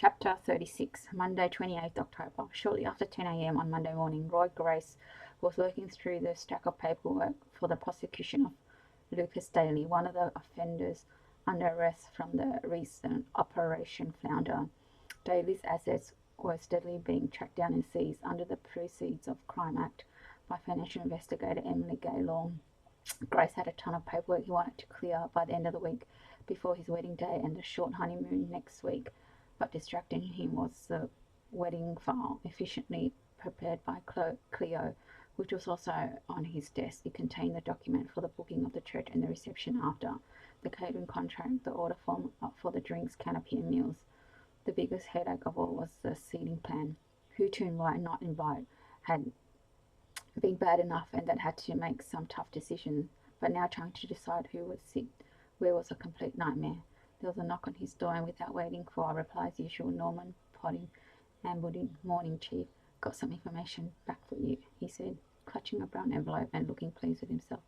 Chapter 36, Monday 28th October. Shortly after 10 a.m. on Monday morning, Roy Grace was working through the stack of paperwork for the prosecution of Lucas Daly, one of the offenders under arrest from the recent Operation Flounder. Daly's assets were steadily being tracked down and seized under the Proceeds of Crime Act by financial investigator Emily Gaylor. Grace had a ton of paperwork he wanted to clear by the end of the week before his wedding day and a short honeymoon next week, but distracting him was the wedding file, efficiently prepared by Cleo, which was also on his desk. It contained the document for the booking of the church and the reception after, the catering contract, the order form for the drinks, canopy and meals. The biggest headache of all was the seating plan. Who to invite and not invite had been bad enough, and that had to make some tough decisions, but now trying to decide who would sit where was a complete nightmare. There was a knock on his door, and without waiting for a reply as usual, Norman Potting ambled in. "Morning, Chief. Got some information back for you," he said, clutching a brown envelope and looking pleased with himself.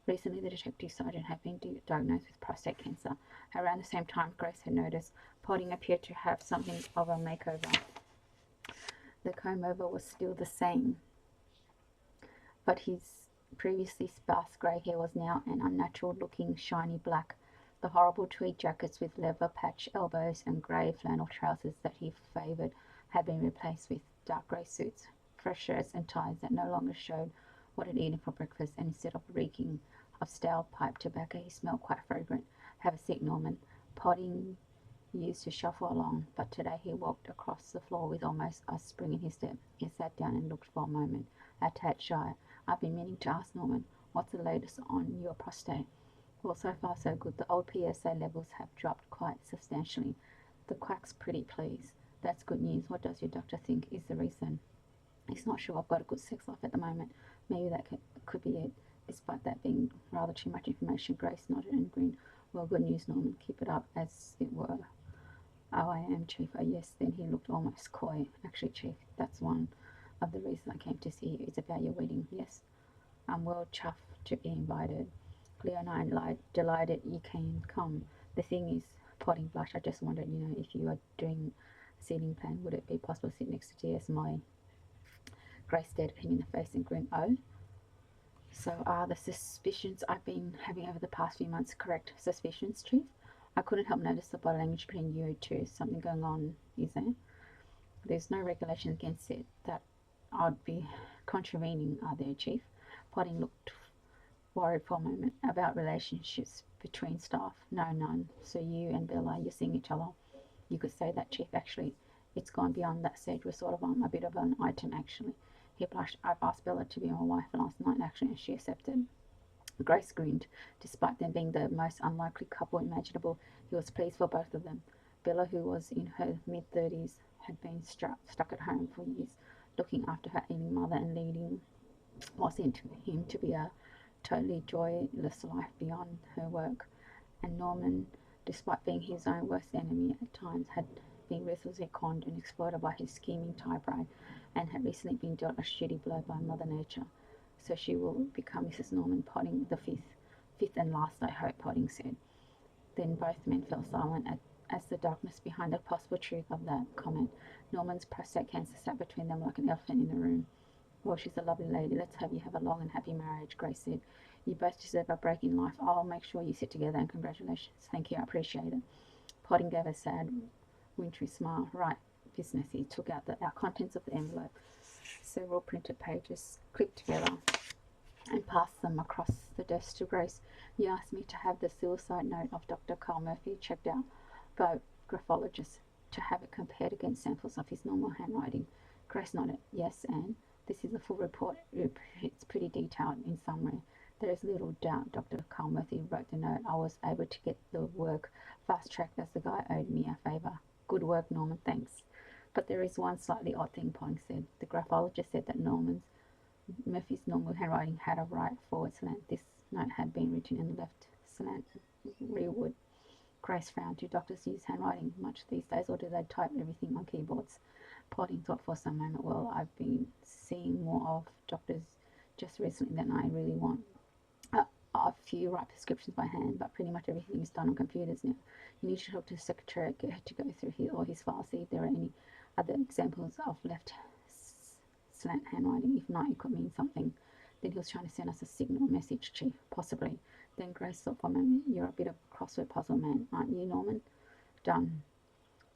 Recently, the detective sergeant had been diagnosed with prostate cancer. Around the same time, Grace had noticed Potting appeared to have something of a makeover. The comb-over was still the same, but his previously sparse grey hair was now an unnatural-looking shiny black. The horrible tweed jackets with leather patch elbows and grey flannel trousers that he favoured had been replaced with dark grey suits, fresh shirts and ties that no longer showed what he'd eaten for breakfast, and instead of reeking of stale pipe tobacco, he smelled quite fragrant. "Have a seat, Norman." Potting used to shuffle along, but today he walked across the floor with almost a spring in his step. He sat down and looked for a moment a tad shy. "I've been meaning to ask, Norman, what's the latest on your prostate?" "Well, so far so good. The old PSA levels have dropped quite substantially. The quack's pretty pleased." "That's good news. What does your doctor think is the reason?" "He's not sure I've got a good sex life at the moment. Maybe that could be it." Despite that being rather too much information, Grace nodded and grinned. "Well, good news, Norman. Keep it up, as it were." "Oh, I am, Chief." "Oh, yes." Then he looked almost coy. "Actually, Chief, that's one of the reasons I came to see you. It's about your wedding." "Yes." "I'm well chuffed to be invited. Cleo and I are delighted you can come. The thing is," Potting blushed, "I just wondered, if you are doing a seating plan, would it be possible to sit next to T.S. Molly?" Grace stared at him in the face and grinned. "Oh? So are the suspicions I've been having over the past few months correct?" "Suspicions, Chief?" "I couldn't help notice the body language between you two. Something going on, is there?" "There's no regulation against it that I'd be contravening, are there, Chief?" Potting looked worried for a moment. "About relationships between staff?" "No, none." "So you and Bella, you're seeing each other?" "You could say that, Chief. Actually, it's gone beyond that stage. We're sort of on a bit of an item, actually." He blushed. "I've asked Bella to be my wife last night, actually, and she accepted." Grace grinned. Despite them being the most unlikely couple imaginable, he was pleased for both of them. Bella, who was in her mid-30s, had been stuck at home for years, looking after her ailing mother and leading what seemed to him to be a totally joyless life beyond her work. And Norman, despite being his own worst enemy at times, had been ruthlessly conned and exploited by his scheming typewriter, and had recently been dealt a shitty blow by Mother Nature. "So she will become Mrs. Norman Potting the fifth and last, I hope," Potting said. Then both men fell silent as the darkness behind the possible truth of that comment. Norman's prostate cancer sat between them like an elephant in the room. "Well, she's a lovely lady. Let's have you have a long and happy marriage," Grace said. "You both deserve a break in life. I'll make sure you sit together, and congratulations." "Thank you, I appreciate it." Potting gave a sad, wintry smile. "Right, business." He took out the contents of the envelope, several printed pages clipped together, and passed them across the desk to Grace. "You asked me to have the suicide note of Dr. Carl Murphy checked out by graphologists to have it compared against samples of his normal handwriting." Grace nodded. "Yes, and this is a full report. It's pretty detailed in summary. There is little doubt Dr. Carl Murphy wrote the note. I was able to get the work fast-tracked as the guy owed me a favour." "Good work, Norman. Thanks." "But there is one slightly odd thing," Potting said. "The graphologist said that Murphy's normal handwriting had a right forward slant. This note had been written in the left slant rearward." Grace frowned. "Do doctors use handwriting much these days, or do they type everything on keyboards?" Potting thought for some moment. "Well, I've been seeing more of doctors just recently than I really want. A few write prescriptions by hand, but pretty much everything is done on computers now. You need to talk to the secretary, get her to go through all his files, see if there are any other examples of left slant handwriting. If not, it could mean something. Then he was trying to send us a signal message, Chief, possibly. Then Grace thought for a moment, you're a bit of a crossword puzzle man, aren't you, Norman? Done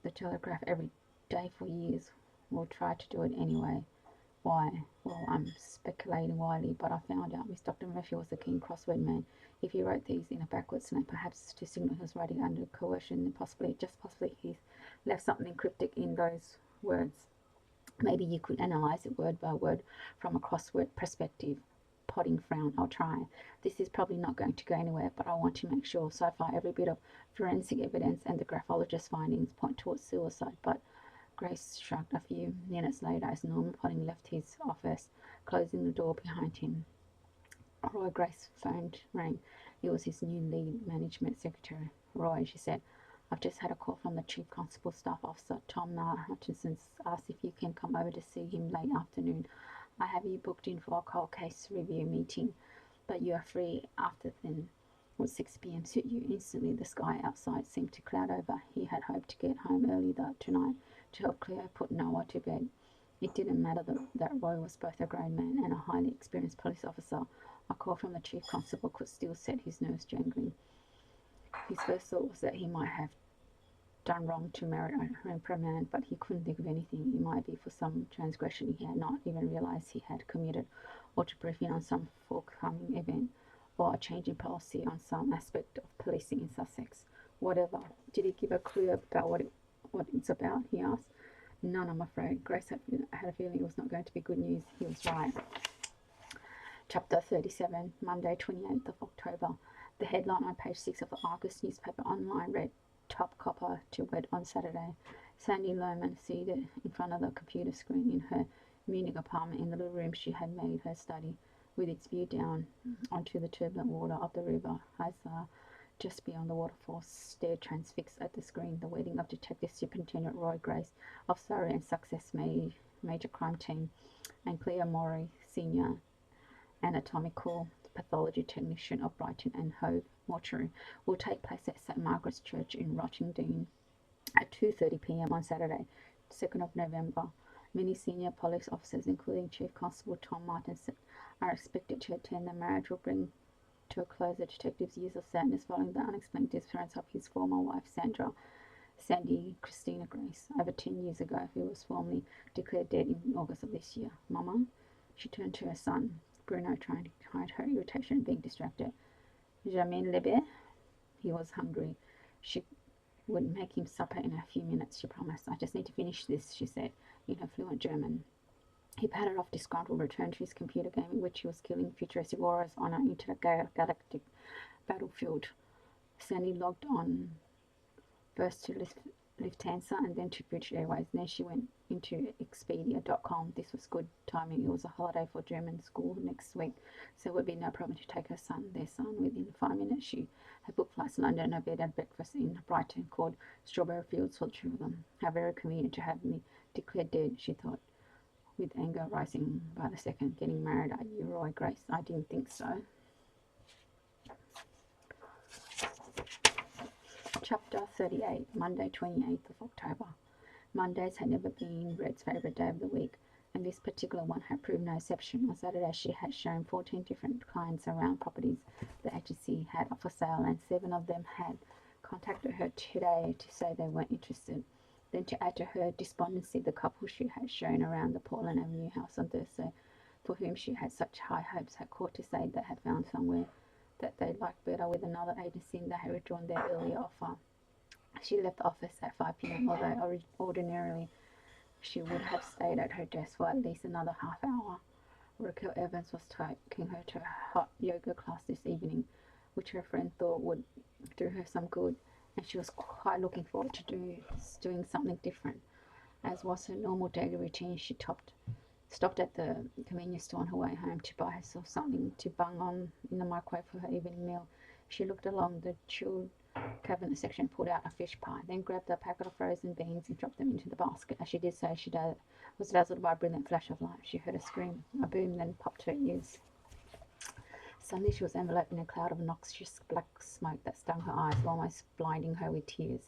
the Telegraph every day for years. We'll try to do it anyway. Why? Well, I'm speculating wildly, but I found out Miss Dr. Murphy was a keen crossword man. If he wrote these in a backward slant, perhaps to signal he was writing under coercion, then possibly, just possibly, he left something cryptic in those words. Maybe you could analyze it word by word from a crossword perspective. Potting frown. I'll try. This is probably not going to go anywhere, but I want to make sure. So far, every bit of forensic evidence and the graphologist's findings point towards suicide, but Grace shrugged. A few minutes later, as Norman Potting left his office, closing the door behind him, Roy Grace's phone rang. It was his new lead management secretary. Roy, she said, I've just had a call from the Chief Constable Staff Officer, Tom Hutchinson, asked if you can come over to see him late afternoon. I have you booked in for a cold case review meeting, but you are free after then. Would 6 p.m. suit you? Instantly, the sky outside seemed to cloud over. He had hoped to get home early tonight to help Cleo put Noah to bed. It didn't matter that Roy was both a grown man and a highly experienced police officer. A call from the Chief Constable could still set his nerves jangling. His first thought was that he might have done wrong to merit a reprimand, but he couldn't think of anything. It might be for some transgression he had not even realised he had committed, or to brief in on some forthcoming event, or a change in policy on some aspect of policing in Sussex. Whatever. Did he give a clue about what it's about? He asked. None, I'm afraid. Grace had a feeling it was not going to be good news. He was right. Chapter 37, Monday, 28th of October. The headline on page 6 of the Argus newspaper online read, Top copper to wed on Saturday. Sandy Lohman, seated in front of the computer screen in her Munich apartment in the little room she had made her study, with its view down onto the turbulent water of the river Isar, just beyond the waterfall, stared transfixed at the screen. The wedding of Detective Superintendent Roy Grace of Surrey and Success Major Crime Team, and Cleo Morey, Senior Anatomical Pathology Technician of Brighton and Hove Mortuary, will take place at St Margaret's Church in Rottingdean at 2:30 p.m. on Saturday, 2nd of November. Many senior police officers, including Chief Constable Tom Martinson, are expected to attend. The marriage will bring to a close the detective's years of sadness following the unexplained disappearance of his former wife, Sandy Christina Grace, over 10 years ago, who was formally declared dead in August of this year. Mama, she turned to her son, Bruno, trying to hide her irritation and being distracted. Jamin Lebe? He was hungry. She would make him supper in a few minutes, she promised. I just need to finish this, she said, in her fluent German. He pattered off disgruntled, returned to his computer game in which he was killing futuristic warriors on an intergalactic battlefield. Sandy logged on first to Lufthansa and then to British Airways. Then she went into Expedia.com. This was good timing. It was a holiday for German school next week, so it would be no problem to take their son. Within 5 minutes, she had booked flights to London and a bed and breakfast in Brighton called Strawberry Fields for the two of them. How very convenient to have me declared dead, she thought, with anger rising by the second. Getting married, are you, Roy Grace? I didn't think so. Chapter 38, Monday, 28th of October. Mondays had never been Red's favourite day of the week, and this particular one had proved no exception. On Saturday, she had shown 14 different clients around properties the agency had for sale, and 7 of them had contacted her today to say they weren't interested. Then, to add to her despondency, the couple she had shown around the Portland Avenue house on Thursday, for whom she had such high hopes, had called to say they had found somewhere that they liked better with another agency and they had withdrawn their earlier offer. She left the office at 5 p.m, although ordinarily she would have stayed at her desk for at least another half hour. Raquel Evans was taking her to a hot yoga class this evening, which her friend thought would do her some good, and she was quite looking forward to doing something different. As was her normal daily routine, she stopped at the convenience store on her way home to buy herself something to bung on in the microwave for her evening meal. She looked along the chilled cabinet section, pulled out a fish pie, then grabbed a packet of frozen beans and dropped them into the basket. As she did so, she was dazzled by a brilliant flash of light. She heard a scream. A boom then popped her ears. Suddenly she was enveloped in a cloud of noxious black smoke that stung her eyes, almost blinding her with tears.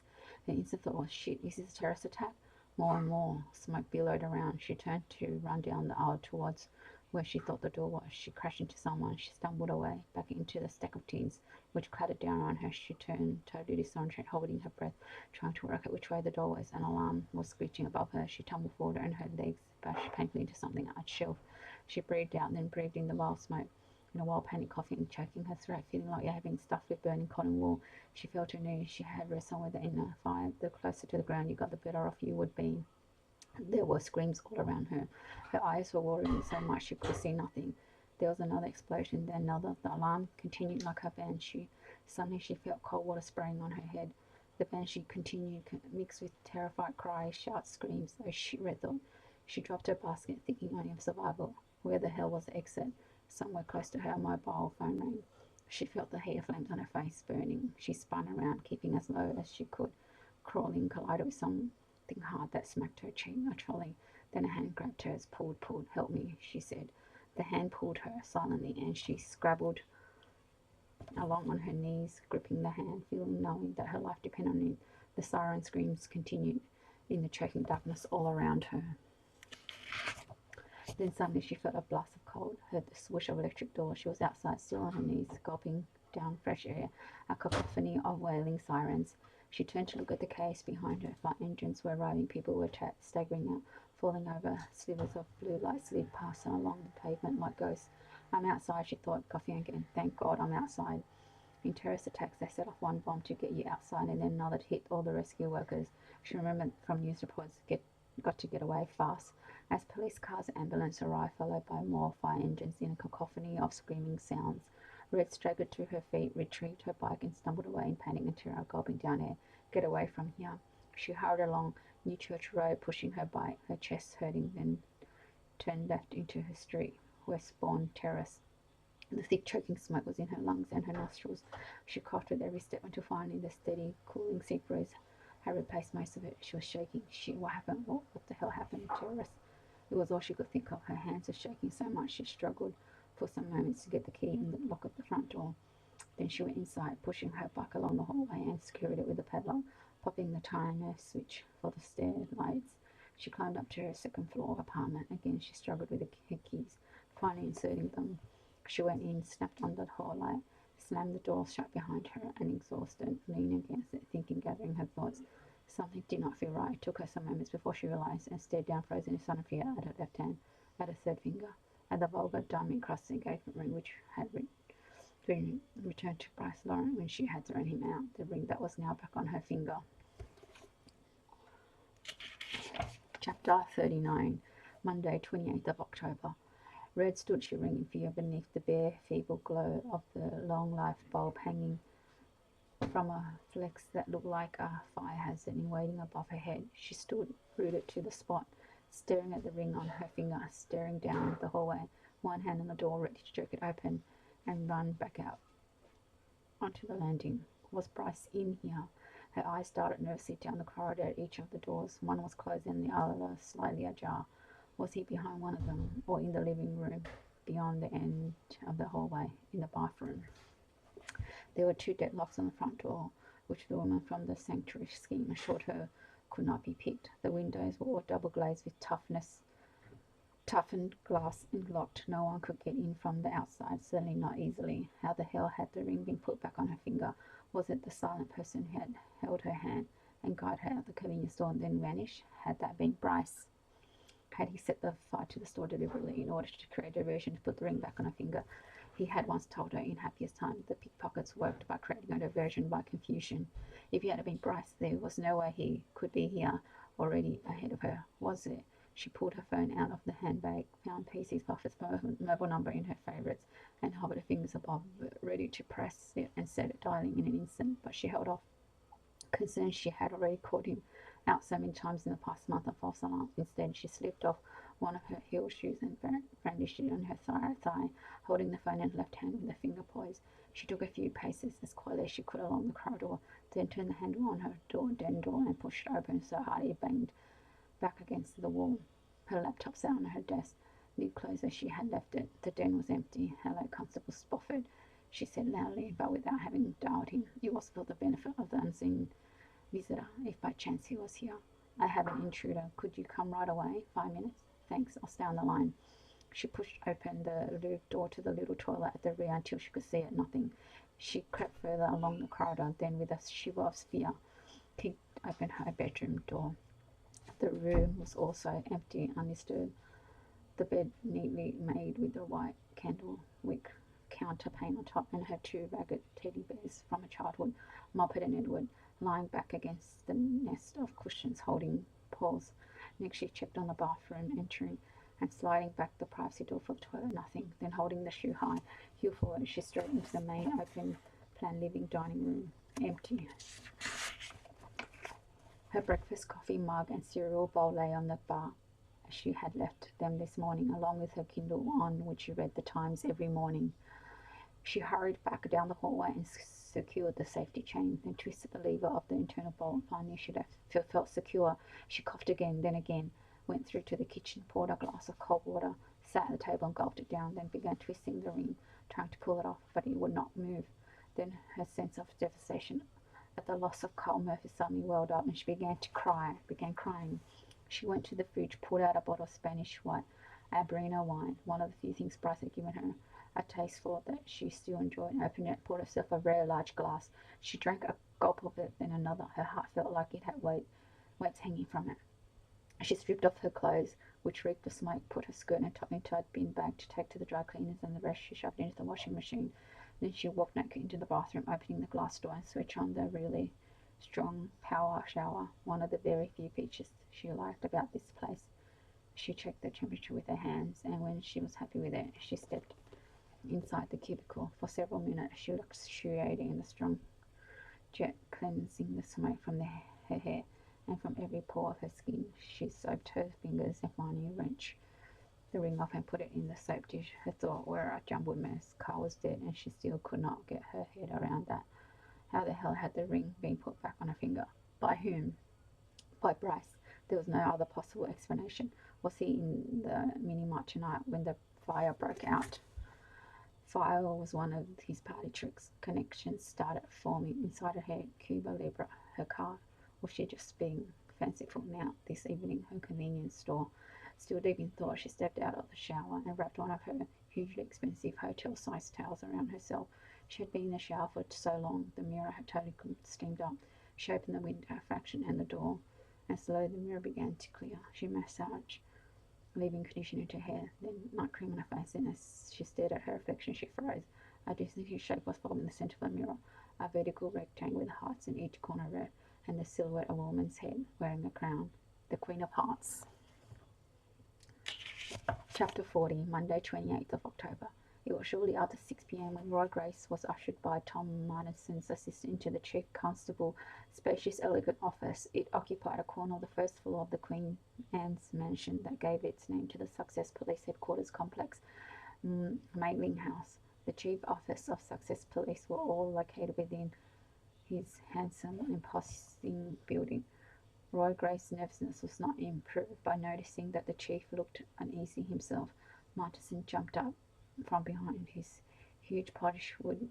Her instant thought was, shit, is this a terrorist attack? More and more smoke billowed around. She turned to run down the aisle towards where she thought the door was. She crashed into someone. She stumbled away, back into the stack of tins, which clattered down on her. She turned, totally disoriented, holding her breath, trying to work out which way the door was. An alarm was screeching above her. She tumbled forward and her legs bashed painfully into something on a shelf. She breathed out, then breathed in the vile smoke. In a wild panic, coughing, choking her throat, feeling like you're having stuffed with burning cotton wool. She felt her knees. She had wrestled with it in a fire. The closer to the ground you got, the better off you would be. There were screams all around her. Her eyes were watering so much she could see nothing. There was another explosion, then another. The alarm continued like a banshee. Suddenly she felt cold water spraying on her head. The banshee continued, mixed with terrified cries, shouts, screams. Oh shit, Red thought. She dropped her basket, thinking only of survival. Where the hell was the exit? Somewhere close to her, a mobile phone rang. She felt the hair flames on her face burning. She spun around, keeping as low as she could. Crawling, collided with something hard that smacked her cheek, a trolley. Then a hand grabbed hers, pulled. Help me, she said. The hand pulled her silently, and she scrabbled along on her knees, gripping the hand, feeling, knowing that her life depended on it. The siren screams continued in the choking darkness all around her. Then suddenly she felt a blast of cold, heard the swish of electric door. She was outside, still on her knees, gulping down fresh air, a cacophony of wailing sirens. She turned to look at the chaos behind her. Flight engines were arriving, people were trapped, staggering out, falling over. Slivers of blue light slid past her along the pavement like ghosts. I'm outside, she thought, coughing again. Thank God I'm outside. In terrorist attacks, they set off one bomb to get you outside, and then another to hit all the rescue workers. She remembered from news reports, got to get away fast. As police cars and ambulance arrived, followed by more fire engines in a cacophony of screaming sounds, Red staggered to her feet, retrieved her bike, and stumbled away in panic and terror, gulping down air. Get away from here. She hurried along New Church Road, pushing her bike, her chest hurting, then turned left into her street, Westbourne Terrace. The thick choking smoke was in her lungs and her nostrils. She coughed with every step until finally the steady, cooling sea breeze had replaced most of it. She was shaking. Shit, what happened? What the hell happened to Terrace? It was all she could think of. Her hands were shaking so much she struggled for some moments to get the key in the lock of the front door. Then she went inside, pushing her bike along the hallway and secured it with a padlock, popping the timer switch for the stair lights. She climbed up to her second floor apartment. Again she struggled with her keys, finally inserting them. She went in, snapped on the hall light, slammed the door shut behind her, and exhausted, leaned against it, thinking, gathering her thoughts. Something did not feel right. It took her some moments before she realized, and stared down, frozen in sudden fear, at her left hand, at her third finger, at the vulgar diamond-encrusted engagement ring which had been returned to Bryce Lauren when she had thrown him out, the ring that was now back on her finger. Chapter 39. Monday, 28th of October. Red stood shivering in fear beneath the bare, feeble glow of the long life bulb hanging from a flex that looked like a fire hazard in waiting above her head. She stood rooted to the spot, staring at the ring on her finger, staring down the hallway, one hand on the door ready to jerk it open and run back out onto the landing. Was Bryce in here? Her eyes darted nervously down the corridor at each of the doors. One was closed and the other slightly ajar. Was he behind one of them, or in the living room, beyond the end of the hallway, in the bathroom? There were two deadlocks on the front door, which the woman from the sanctuary scheme assured her could not be picked. The windows were all double glazed with toughened glass and locked. No one could get in from the outside, certainly not easily. How the hell had the ring been put back on her finger? Was it the silent person who had held her hand and guided her out the convenience store and then vanished? Had that been Bryce? Had he set the fire to the store deliberately in order to create a diversion to put the ring back on her finger? He had once told her in happiest times that pickpockets worked by creating a diversion by confusion. If he had been Bryce, there was no way he could be here already ahead of her, was there? She pulled her phone out of the handbag, found PC's office mobile number in her favourites, and hovered her fingers above it, ready to press it and set it dialing in an instant, but she held off, concerned she had already caught him out so many times in the past month of false alarms. Instead, she slipped off one of her heel shoes and brandished it on her thigh, holding the phone in her left hand with the finger poised. She took a few paces as quietly as she could along the corridor, then turned the handle on her den door and pushed it open so hard it banged back against the wall. Her laptop sat on her desk, lid closed as she had left it. The den was empty. Hello, Constable Spofford, she said loudly, but without having dialed him. It was for the benefit of the unseen visitor, if by chance he was here. I have an intruder. Could you come right away? 5 minutes? Thanks, I'll stay on the line. She pushed open the door to the little toilet at the rear until she could see it. Nothing. She crept further along the corridor, then with a shiver of fear, kicked open her bedroom door. The room was also empty, undisturbed. The bed neatly made with a white candle wick counterpane on top, and her two ragged teddy bears from her childhood, Moppet and Edward, lying back against the nest of cushions holding paws. Next she checked on the bathroom, entering and sliding back the privacy door for the toilet. Nothing. Then holding the shoe high, heel forward, she straight into the main open plan living dining room. Empty. Her breakfast coffee mug and cereal bowl lay on the bar as she had left them this morning, along with her Kindle on which she read the Times every morning. She hurried back down the hallway and secured the safety chain, then twisted the lever of the internal bolt. Finally she felt secure. She coughed again, then again, went through to the kitchen, poured a glass of cold water, sat at the table and gulped it down, then began twisting the ring, trying to pull it off, but it would not move. Then her sense of devastation at the loss of Carl Murphy suddenly welled up, and she began crying. She went to the fridge, pulled out a bottle of Spanish white Abrino wine, one of the few things Bryce had given her a taste for that she still enjoyed, opened it, poured herself a very large glass. She drank a gulp of it, then another. Her heart felt like it had weights hanging from it. She stripped off her clothes, which reeked of smoke, put her skirt and top into a bin bag to take to the dry cleaners, and the rest she shoved into the washing machine. Then she walked naked into the bathroom, opening the glass door and switched on the really strong power shower, one of the very few features she liked about this place. She checked the temperature with her hands, and when she was happy with it, she stepped inside the cubicle. For several minutes she luxuriated in the strong jet cleansing the smoke from her hair and from every pore of her skin. She soaped her fingers and finally wrenched the ring off and put it in the soap dish. Her thoughts were a jumbled mess. Carl was dead, and she still could not get her head around that. How the hell had the ring been put back on her finger? By whom? By Bryce. There was no other possible explanation. Was he in the mini-mart tonight when the fire broke out? Fire was one of his party tricks. Connections started forming inside her head. Cuba Libre, her car. Was she just being fanciful now, this evening? Her convenience store. Still deep in thought, she stepped out of the shower and wrapped one of her hugely expensive hotel-sized towels around herself. She had been in the shower for so long, the mirror had totally steamed up. She opened the window fraction and the door, and slowly the mirror began to clear. She massaged, leaving conditioner into her hair, then night cream on her face, and as she stared at her reflection, she froze. A distinct shape was formed in the centre of the mirror, a vertical rectangle with hearts in each corner of it, and the silhouette of a woman's head, wearing a crown. The Queen of Hearts. Chapter 40, Monday 28th of October. It was shortly after 6 p.m. when Roy Grace was ushered by Tom Martinson's assistant into the Chief Constable's spacious, elegant office. It occupied a corner of the first floor of the Queen Anne's mansion that gave its name to the Success Police Headquarters Complex, Maitling House. The chief office of Success Police were all located within his handsome, imposing building. Roy Grace's nervousness was not improved by noticing that the chief looked uneasy himself. Martinson jumped up from behind his huge polished wood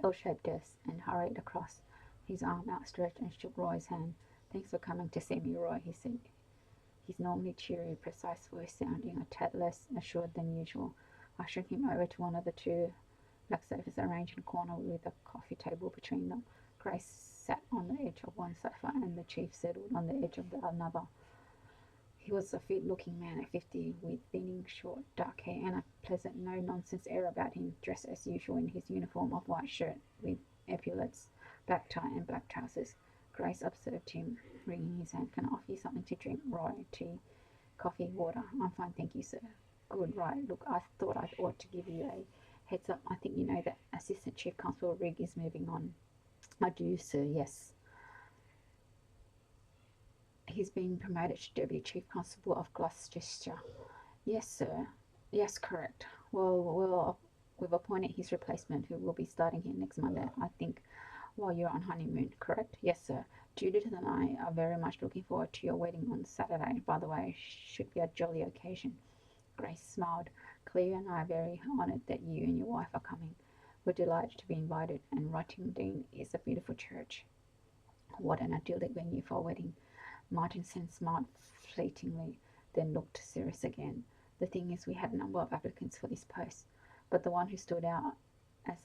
L-shaped desk and hurried across, his arm outstretched, and shook Roy's hand. "Thanks for coming to see me, Roy," he said, his normally cheery, precise voice sounding a tad less assured than usual. Ushering him over to one of the two black sofas arranged in a corner with a coffee table between them. Grace sat on the edge of one sofa, and the chief settled on the edge of the another. He was a fit-looking man at 50, with thinning, short, dark hair and a pleasant, no-nonsense air about him, dressed as usual in his uniform of white shirt with epaulets, black tie and black trousers. Grace observed him, wringing his hand. "Can I offer you something to drink, Roy? Tea, coffee, water?" "I'm fine, thank you, sir." "Good, right. Look, I thought I ought to give you a heads up. I think you know that Assistant Chief Constable Rigg is moving on." "I do, sir, yes." "He's been promoted to Deputy Chief Constable of Gloucestershire." "Yes, sir." "Yes, correct. Well, we've appointed his replacement, who will be starting here next Monday, I think, while you're on honeymoon, correct?" "Yes, sir. Judith and I are very much looking forward to your wedding on Saturday. By the way, should be a jolly occasion." Grace smiled. "Cleo and I are very honoured that you and your wife are coming. We're delighted to be invited, and Rottingdean is a beautiful church." What an idyllic venue for a wedding. Martinson smiled fleetingly, then looked serious again. The thing is, we had a number of applicants for this post, but the one who stood out as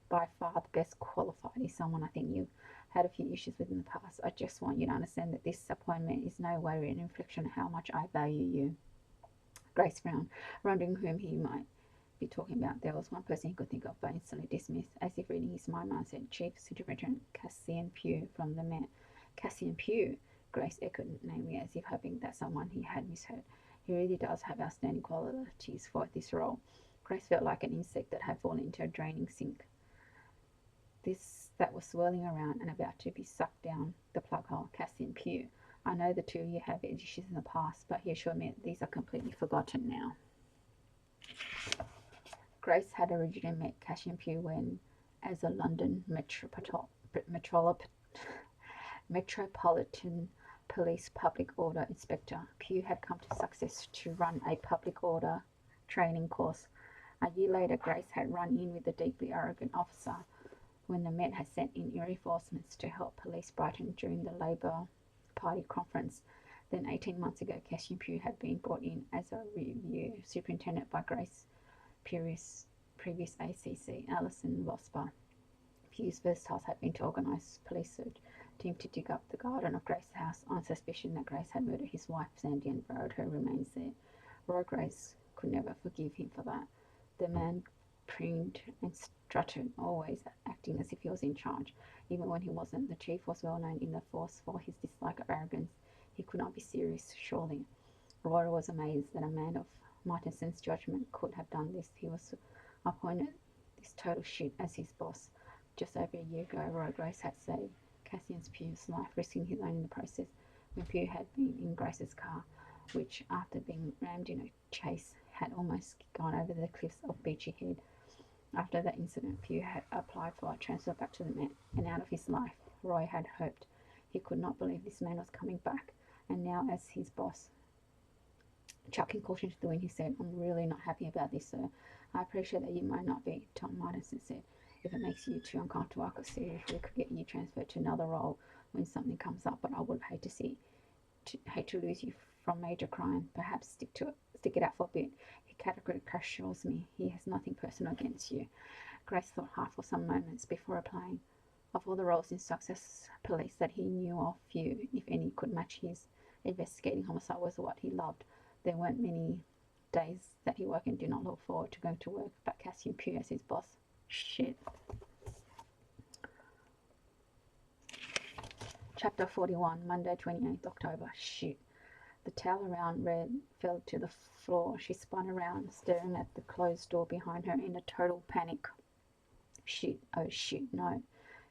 by far the best qualified is someone I think you've had a few issues with in the past. I just want you to understand that this appointment is no way an reflection of how much I value you. Grace frowned, wondering whom he might be talking about. There was one person he could think of, but instantly dismissed. As if reading his mind, said Chief Superintendent Cassian Pugh from the Met. Cassian Pugh, Grace echoed namely, as if hoping that someone he had misheard. He really does have outstanding qualities for this role. Grace felt like an insect that had fallen into a draining sink. This that was swirling around and about to be sucked down the plug hole. Cassian Pugh. I know the two of you have issues in the past, but he assured me that these are completely forgotten now. Grace had originally met Cassian Pugh when, as a London Metropolitan Police Public Order Inspector, Pugh had come to success to run a public order training course. A year later, Grace had run in with the deeply arrogant officer when the Met had sent in reinforcements to help police Brighton during the Labour Party conference. Then 18 months ago, Cassian Pugh had been brought in as a review superintendent by Grace's previous ACC, Alison Vosper. Pugh's first task had been to organise a police search team to dig up the garden of Grace's house on suspicion that Grace had murdered his wife Sandy and buried her remains there. Roy Grace could never forgive him for that. The man preened and strutted, always acting as if he was in charge, even when he wasn't. The chief was well known in the force for his dislike of arrogance. He could not be serious, surely. Roy was amazed that a man of Martinson's judgment could have done this. He was appointed this total shit as his boss. Just over a year ago, Roy Grace had saved Cassian Pugh's life, risking his own in the process, when Pugh had been in Grace's car, which, after being rammed in a chase, had almost gone over the cliffs of Beachy Head. After that incident, Pugh had applied for a transfer back to the Met and out of his life. Roy had hoped. He could not believe this man was coming back, and now as his boss. Chucking caution to the wind, he said, I'm really not happy about this, sir. I appreciate that you might not be, Tom Martinson said. If it makes you too uncomfortable, I could see if we could get you transferred to another role when something comes up, but I would hate to lose you from major crime. Perhaps stick it out for a bit. He categorically assures me he has nothing personal against you. Grace thought hard for some moments before replying. Of all the roles in Success Police that he knew of, few, if any, could match his. Investigating homicide was what he loved. There weren't many days that he worked and did not look forward to going to work, but Cassian Pugh as his boss. Shit. Chapter 41, Monday 28th October. Shit. The towel around Red fell to the floor. She spun around, staring at the closed door behind her in a total panic. Shit. Oh shit, no.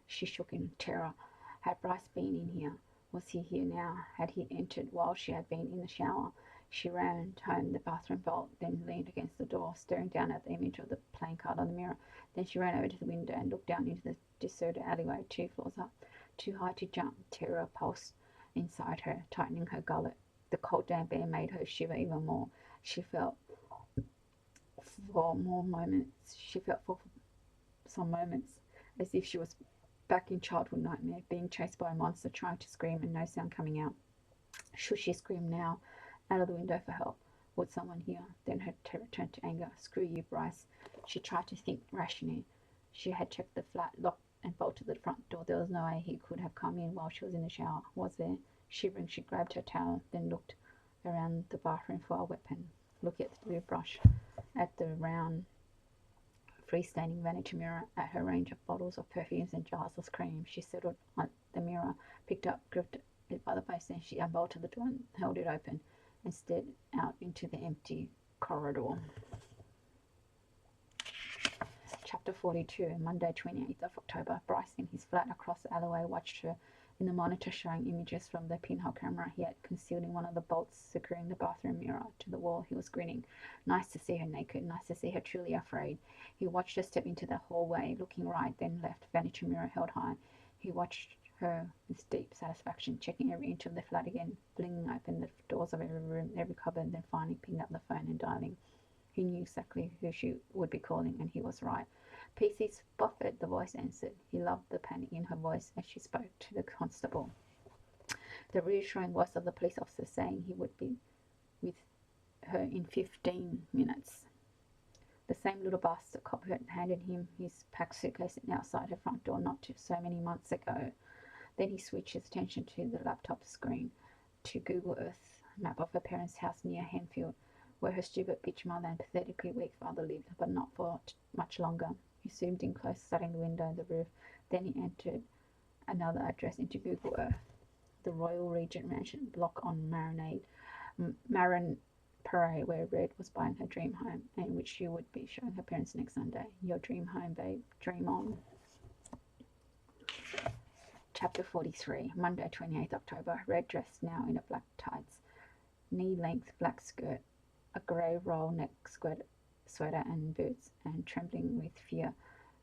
She shook in terror. Had Bryce been in here? Was he here now? Had he entered while she had been in the shower? She ran home the bathroom bolt, then leaned against the door, staring down at the image of the playing card on the mirror. Then she ran over to the window and looked down into the deserted alleyway 2 floors up. Too high to jump, terror pulsed inside her, tightening her gullet. The cold damp air made her shiver even more. She felt for some moments as if she was back in childhood nightmare, being chased by a monster, trying to scream and no sound coming out. Should she scream now, out of the window for help? Would someone hear? Then her terror turned to anger. Screw you, Bryce. She tried to think rationally. She had checked the flat, locked and bolted the front door. There was no way he could have come in while she was in the shower, was there? Shivering, she grabbed her towel, then looked around the bathroom for a weapon. Looking at the blue brush, at the round, freestanding vanity mirror, at her range of bottles of perfumes and jars of cream. She settled on the mirror, gripped it by the base, then she unbolted the door and held it open and stared out into the empty corridor. Chapter 42, Monday 28th of October. Bryce, in his flat across the alleyway, watched her in the monitor showing images from the pinhole camera he had concealed in one of the bolts securing the bathroom mirror to the wall. He was grinning. Nice to see her naked, nice to see her truly afraid. He watched her step into the hallway, looking right, then left, vanity mirror held high. He watched her with deep satisfaction, checking every inch of the flat again, flinging open the doors of every room, every cupboard, then finally picking up the phone and dialing. He knew exactly who she would be calling, and he was right. PC Spofford, the voice answered. He loved the panic in her voice as she spoke to the constable. The reassuring voice of the police officer saying he would be with her in 15 minutes. The same little bastard cop had handed him his packed suitcase outside her front door not so many months ago. Then he switched his attention to the laptop screen, to Google Earth map of her parents' house near Henfield, where her stupid bitch mother and pathetically weak father lived, but not for much longer. He zoomed in close, studying the window and the roof. Then he entered another address into Google Earth. The Royal Regent Mansion block on Marin Parade, where Red was buying her dream home, and which she would be showing her parents next Sunday. Your dream home, babe. Dream on. Chapter 43, Monday, 28th October. Red dressed now in a black tights, knee-length black skirt, a grey roll-neck sweater and boots, and trembling with fear,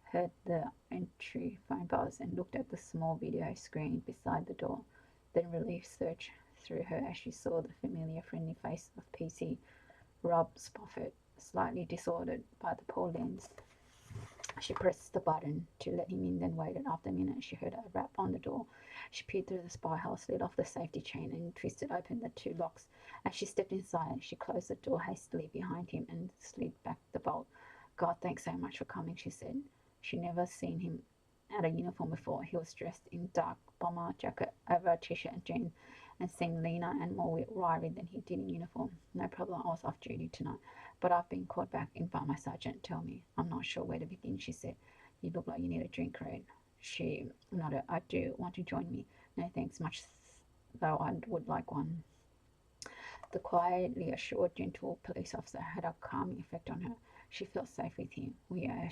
heard the entry phone buzz and looked at the small video screen beside the door. Then relief surged through her as she saw the familiar friendly face of PC Rob Spofford, slightly disordered by the poor lens. She pressed the button to let him in, then waited. After a minute, she heard a rap on the door. She peered through the spy hole, slid off the safety chain, and twisted open the two locks. As she stepped inside, she closed the door hastily behind him and slid back the bolt. God, thanks so much for coming, she said. She'd never seen him out of uniform before. He was dressed in dark bomber jacket over a t-shirt and jeans, and seemed leaner and more wiry than he did in uniform. No problem, I was off duty tonight, but I've been called back in by my sergeant. Tell me. I'm not sure where to begin, she said. You look like you need a drink, Red. She nodded. I do. Want to join me? No thanks, much though I would like one. The quietly assured, gentle police officer had a calming effect on her. She felt safe with him. Yeah,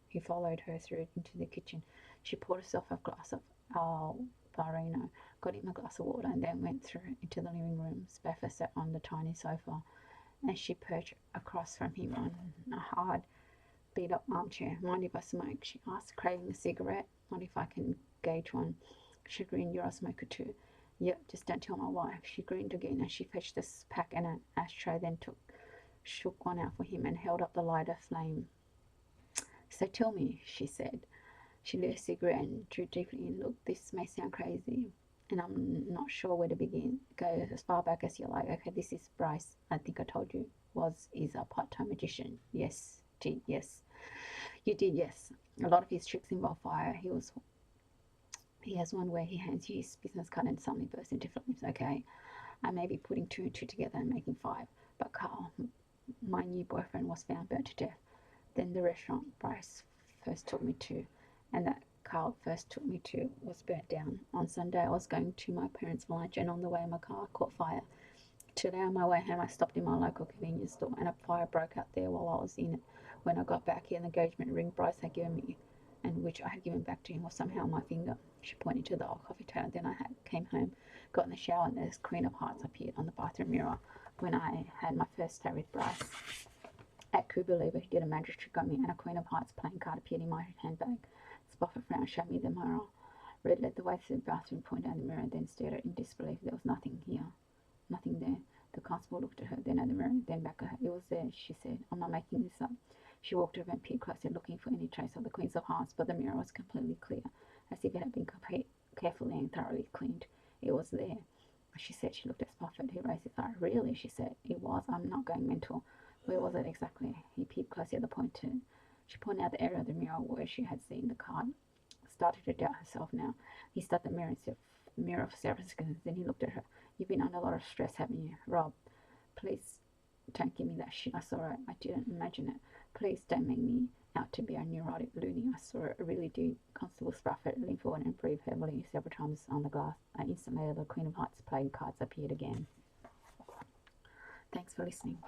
He followed her through into the kitchen. She poured herself a glass of Albarino, got him a glass of water, and then went through into the living room. Spaffer sat on the tiny sofa, and she perched across from him on a hard, beat-up armchair. Mind if I smoke? She asked, craving a cigarette. Not if I can gauge one. She grinned. You're a smoker too. Yep, just don't tell my wife. She grinned again as she fetched this pack and an ashtray, then shook one out for him and held up the lighter flame. So tell me, she said. She lit a cigarette and drew deeply in. Look, this may sound crazy, and I'm not sure where to begin. Go as far back as you like. Okay, this is Bryce. I think I told you. Is a part-time magician. Yes. Yes. You did, yes. A lot of his tricks involve fire. He has one where he hands you his business card and suddenly bursts into flames. Okay, I may be putting two and two together and making five. But Carl, my new boyfriend, was found burnt to death. Then the restaurant Bryce first took me to, and that Carl first took me to, was burnt down. On Sunday, I was going to my parents' for lunch, and on the way, my car caught fire. Today, on my way home, I stopped in my local convenience store, and a fire broke out there while I was in it. When I got back here, the engagement ring Bryce had given me, and which I had given back to him, was somehow on my finger. She pointed to the old coffee table. Then came home, got in the shower, and this Queen of Hearts appeared on the bathroom mirror when I had my first day with Bryce. At Cuba Libre, he did a magic trick on me, and a Queen of Hearts playing card appeared in my handbag. Spofford frowned, showed me the mirror. Red led the way to the bathroom, pointed out the mirror, and then stared at it in disbelief. There was nothing here. Nothing there. The constable looked at her, then at the mirror, then back at her. It was there, she said. I'm not making this up. She walked over and peered closer, looking for any trace of the Queen of Hearts, but the mirror was completely clear, as if it had been carefully and thoroughly cleaned. It was there, she said. She looked at Spofford, who raised his eye. Really, she said. It was. I'm not going mental. Where was it exactly? He peeped closely at the point too. She pointed out the area of the mirror where she had seen the card. Started to doubt herself now. He studied the mirror for several seconds, then he looked at her. You've been under a lot of stress, haven't you? Rob, please don't give me that shit. I saw it. I didn't imagine it. Please don't make me out to be a neurotic loony. I saw it. I really did. Constable Spofford leaned forward and breathed heavily several times on the glass. An instant later, the Queen of Hearts playing cards appeared again. Thanks for listening.